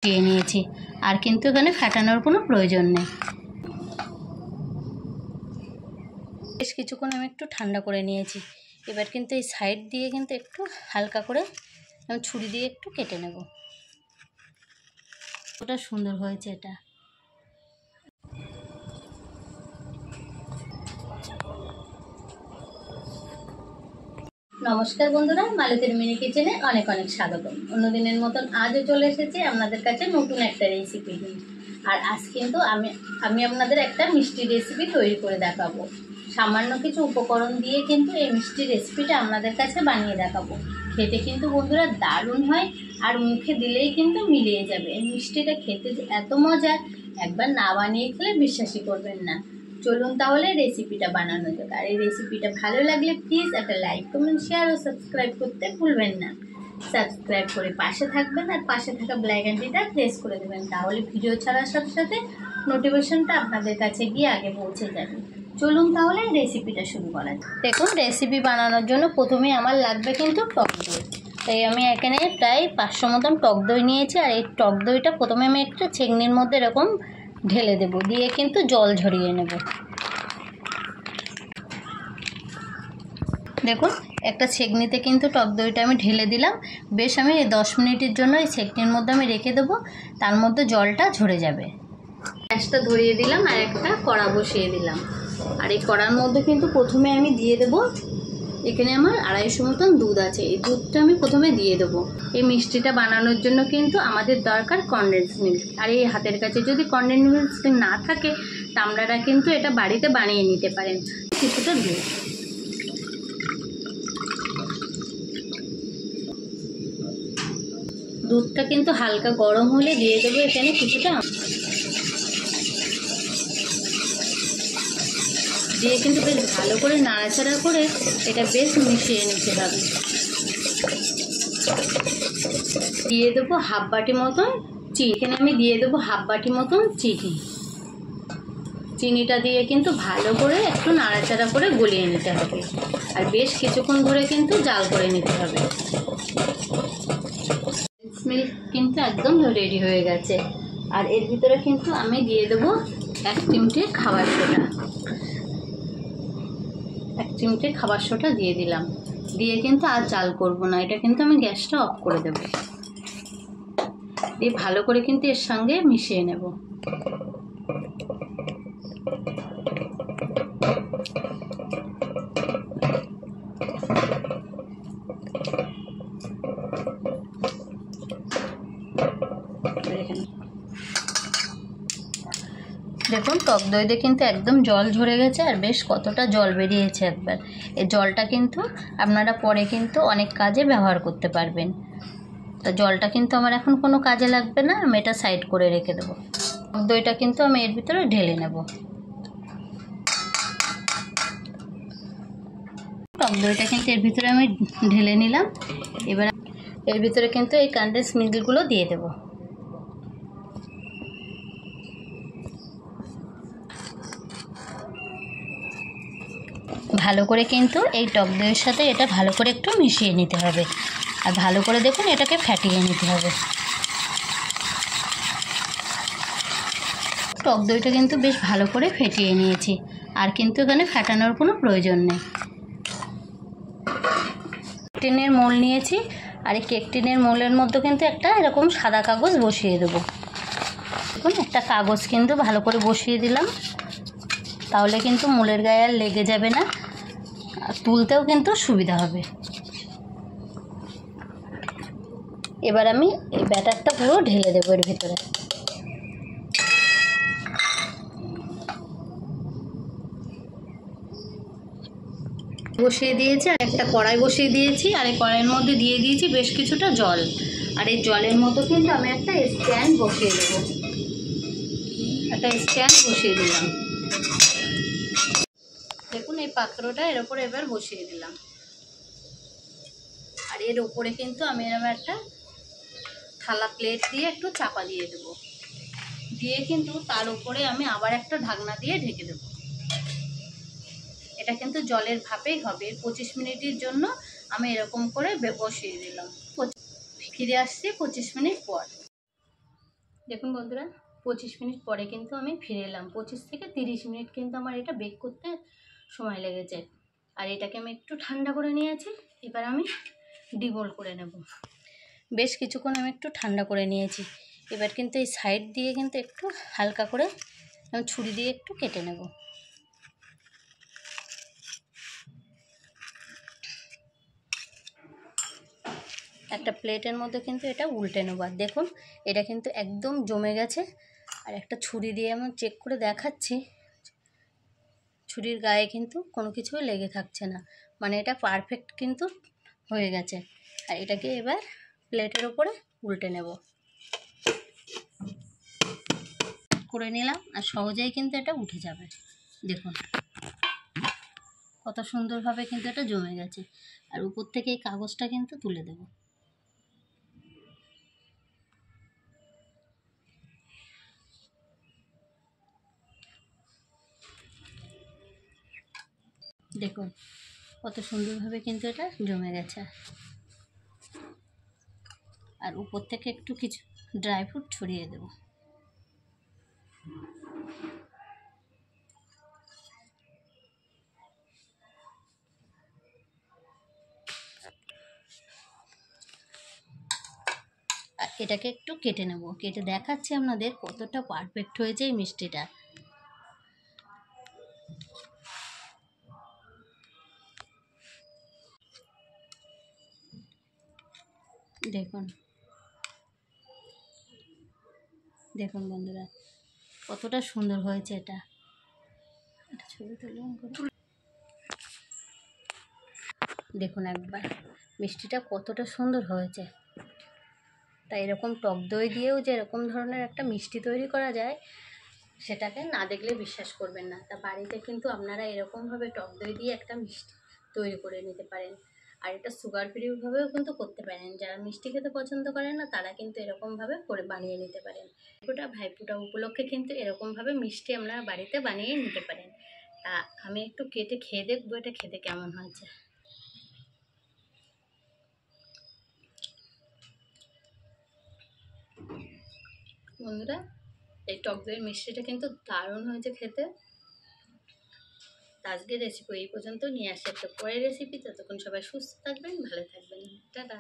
দিয়ে নিয়েছি, আর কিন্তু এখানে ফাটানোর কোনো প্রয়োজন নেই। বেশ কিছুক্ষণ আমি একটু ঠান্ডা করে নিয়েছি। এবার কিন্তু এই সাইড দিয়ে কিন্তু একটু হালকা করে আমি ছুরি দিয়ে একটু কেটে নেব। ওটা সুন্দর হয়েছে এটা। নমস্কার বন্ধুরা, মালতীর মিনি কিচেনে অনেক অনেক স্বাগতম। অন্যদিনের মতন আজও চলে এসেছি আপনাদের কাছে নতুন একটা রেসিপি নিয়ে। আর আজ কিন্তু আমি আপনাদের একটা মিষ্টি রেসিপি তৈরি করে দেখাবো। সামান্য কিছু উপকরণ দিয়ে কিন্তু এই মিষ্টি রেসিপিটা আপনাদের কাছে বানিয়ে দেখাবো। খেতে কিন্তু বন্ধুরা দারুণ হয়, আর মুখে দিলেই কিন্তু মিলিয়ে যাবে। এই মিষ্টিটা খেতে এত মজার, একবার না বানিয়ে খেলে বিশ্বাসই করবেন না। চলুন তাহলে রেসিপিটা বানানো যাক। আর এই রেসিপিটা ভালো লাগলে প্লিজ একটা লাইক, কমেন্ট, শেয়ার ও সাবস্ক্রাইব করতে ভুলবেন না। সাবস্ক্রাইব করে পাশে থাকবেন আর পাশে থাকা বেল আইকনটা প্রেস করে দেবেন, তাহলে ভিডিও ছাড়ার সাথে সাথে নোটিফিকেশনটা আপনাদের কাছে গিয়ে আগে পৌঁছে যাবে। চলুন তাহলে রেসিপিটা শুরু করা যাক। দেখুন, রেসিপি বানানোর জন্য প্রথমে আমার লাগবে কিন্তু টক দই। তাই আমি এখানে প্রায় 500 মতন টক দই নিয়েছি। আর এই টক দইটা প্রথমে আমি একটু ছেঁকনির মধ্যে এরকম ঢেলে দেব, দিয়ে কিন্তু জল ঝরিয়ে নেব। দেখুন, একটা ছেঁকনিতে কিন্তু টক দইটা আমি ঢেলে দিলাম। বেশ আমি 10 মিনিটের জন্য এই ছেঁকনির মধ্যে আমি রেখে দেবো, তার মধ্যে জলটা ঝরে যাবে। গ্যাসটা ধরিয়ে দিলাম আর একটা কড়া বসিয়ে দিলাম। আর এই কড়ার মধ্যে কিন্তু প্রথমে আমি দিয়ে দেবো, এখানে আমার 250 মতন দুধ আছে। এই দুধটা আমি প্রথমে দিয়ে দেবো। এই মিষ্টিটা বানানোর জন্য কিন্তু আমাদের দরকার কনডেন্স মিল্ক। আর এই হাতের কাছে যদি কনডেন্স মিল্ক না থাকে, তা আপনারা কিন্তু এটা বাড়িতে বানিয়ে নিতে পারেন। কিছুটা দুধ, দুধটা কিন্তু হালকা গরম হলে দিয়ে দেবো এখানে কিছুটা, দিয়ে কিন্তু বেশ ভালো করে নাড়াচাড়া করে এটা বেশ মিশিয়ে নিতে হবে। দিয়ে দেবো হাফ বাটি মতন চিনি। এখানে আমি দিয়ে দেবো হাফ বাটি মতন চিনি। চিনিটা দিয়ে কিন্তু ভালো করে একটু নাড়াচাড়া করে গলিয়ে নিতে হবে, আর বেশ কিছুক্ষণ ধরে কিন্তু জাল করে নিতে হবে। মিল্ক কিন্তু একদম রেডি হয়ে গেছে। আর এর ভিতরে কিন্তু আমি দিয়ে দেবো 1 চিমটে খাবার সোডা। 1 চিমটে খাবার সোডা দিয়ে দিলাম। দিয়ে কিন্তু আর জাল করব না, এটা কিন্তু আমি গ্যাসটা অফ করে দেব। দিয়ে ভালো করে কিন্তু এর সঙ্গে মিশিয়ে নেব। দেখুন, টক দইতে কিন্তু একদম জল ঝরে গেছে, আর বেশ কতটা জল বেরিয়েছে একবার। এই জলটা কিন্তু আপনারা পরে কিন্তু অনেক কাজে ব্যবহার করতে পারবেন। তা জলটা কিন্তু আমার এখন কোনো কাজে লাগবে না, আমি এটা সাইড করে রেখে দেবো। টক দইটা কিন্তু আমি এর ভিতরে ঢেলে নেব। টক দইটা কিন্তু এর ভিতরে আমি ঢেলে নিলাম। এবার এর ভিতরে কিন্তু এই কনডেন্স মিল্কগুলো দিয়ে দেবো। ভালো করে কিন্তু এই টক দইয়ের সাথে এটা ভালো করে একটু মিশিয়ে নিতে হবে, আর ভালো করে দেখুন এটাকে ফ্যাটিয়ে নিতে হবে। টক দইটা কিন্তু বেশ ভালো করে ফেটিয়ে নিয়েছি, আর কিন্তু এখানে ফেটানোর কোনো প্রয়োজন নেই। টিনের মোল নিয়েছি, আর এই কেক টিনের মোলের মধ্যে কিন্তু একটা এরকম সাদা কাগজ বসিয়ে দেবো। দেখুন, একটা কাগজ কিন্তু ভালো করে বসিয়ে দিলাম, তাহলে কিন্তু মোলের গায়ে আর লেগে যাবে না, আর তুলতেও কিন্তু সুবিধা হবে। এবার আমি এই ব্যাটারটা পুরো ঢেলে দেবো এর ভিতরে। বসিয়ে দিয়েছি, আর একটা কড়াই বসিয়ে দিয়েছি, আর এই কড়াইয়ের মধ্যে দিয়ে দিয়েছি বেশ কিছুটা জল। আর এই জলের মধ্যে কিন্তু আমি একটা স্ট্যান্ড বসিয়ে দেবো। একটা স্ট্যান্ড বসিয়ে দিলাম। দেখুন, এই পাত্রটা এর ওপরে এবার বসিয়ে দিলাম, আর এর ওপরে কিন্তু আমি এরকম একটা থালা প্লেট দিয়ে একটু চাপা দিয়ে দেবো। দিয়ে কিন্তু তার উপরে আমি আবার একটা ঢাকনা দিয়ে ঢেকে দেবো। এটা কিন্তু জলের ভাপেই হবে। 25 মিনিটের জন্য আমি এরকম করে বসিয়ে দিলাম। ফিরে আসছি 25 মিনিট পর। দেখুন বন্ধুরা, 25 মিনিট পরে কিন্তু আমি ফিরে এলাম। 25 থেকে 30 মিনিট কিন্তু আমার এটা বেক করতে সময় লেগেছে। আর এটাকে আমি একটু ঠান্ডা করে নিয়েছি। এবার আমি ডিমোল্ড করে নেব। বেশ কিছুক্ষণ আমি একটু ঠান্ডা করে নিয়েছি। এবার কিন্তু এই সাইড দিয়ে কিন্তু একটু হালকা করে আমি ছুরি দিয়ে একটু কেটে নেব। একটা প্লেটের মধ্যে কিন্তু এটা উল্টে নেব। আর দেখুন এটা কিন্তু একদম জমে গেছে। আর একটা ছুরি দিয়ে আমি চেক করে দেখাচ্ছি, ছুরির গায়ে কিন্তু কোনো কিছুই লেগে থাকছে না, মানে এটা পারফেক্ট কিন্তু হয়ে গেছে। আর এটাকে এবার প্লেটের ওপরে উল্টে নেব। করে নিলাম আর সহজেই কিন্তু এটা উঠে যাবে। দেখুন কত সুন্দরভাবে কিন্তু এটা জমে গেছে। আর উপর থেকে এই কাগজটা কিন্তু তুলে দেব। দেখুন কত সুন্দরভাবে কিন্তু এটা জমে গেছে। আর উপর থেকে একটু কিছু ড্রাই ফ্রুট ছড়িয়ে দেব। আর এটাকে একটু কেটে নেব। কেটে দেখাচ্ছি আপনাদের কতটা পারফেক্ট হয়েছে এই মিষ্টিটা। দেখুন দেখুন বন্ধুরা কতটা সুন্দর হয়েছে এটা। ছবি তুলে দেখুন একবার মিষ্টিটা কতটা সুন্দর হয়েছে। তাই এরকম টক দই দিয়েও যে এরকম ধরনের একটা মিষ্টি তৈরি করা যায়, সেটাকে না দেখলে বিশ্বাস করবেন না। তা বাড়িতে কিন্তু আপনারা এরকমভাবে টক দই দিয়ে একটা মিষ্টি তৈরি করে নিতে পারেন। আর এটা সুগার ফ্রিভাবেও কিন্তু করতে পারেন। যারা মিষ্টি খেতে পছন্দ করেন না তারা কিন্তু এরকমভাবে করে বানিয়ে নিতে পারেন। ভাইফোঁটা উপলক্ষে কিন্তু এরকমভাবে মিষ্টি আপনারা বাড়িতে বানিয়ে নিতে পারেন। তা আমি একটু কেটে খেয়ে দেখবো এটা খেতে কেমন হয়েছে। বন্ধুরা এই টক দইয়ের মিষ্টিটা কিন্তু দারুণ হয়েছে খেতে। আজকের রেসিপি এই পর্যন্ত নিয়ে আসি একটা পরের রেসিপি। ততক্ষণ সবাই সুস্থ থাকবেন, ভালো থাকবেন। টাটা।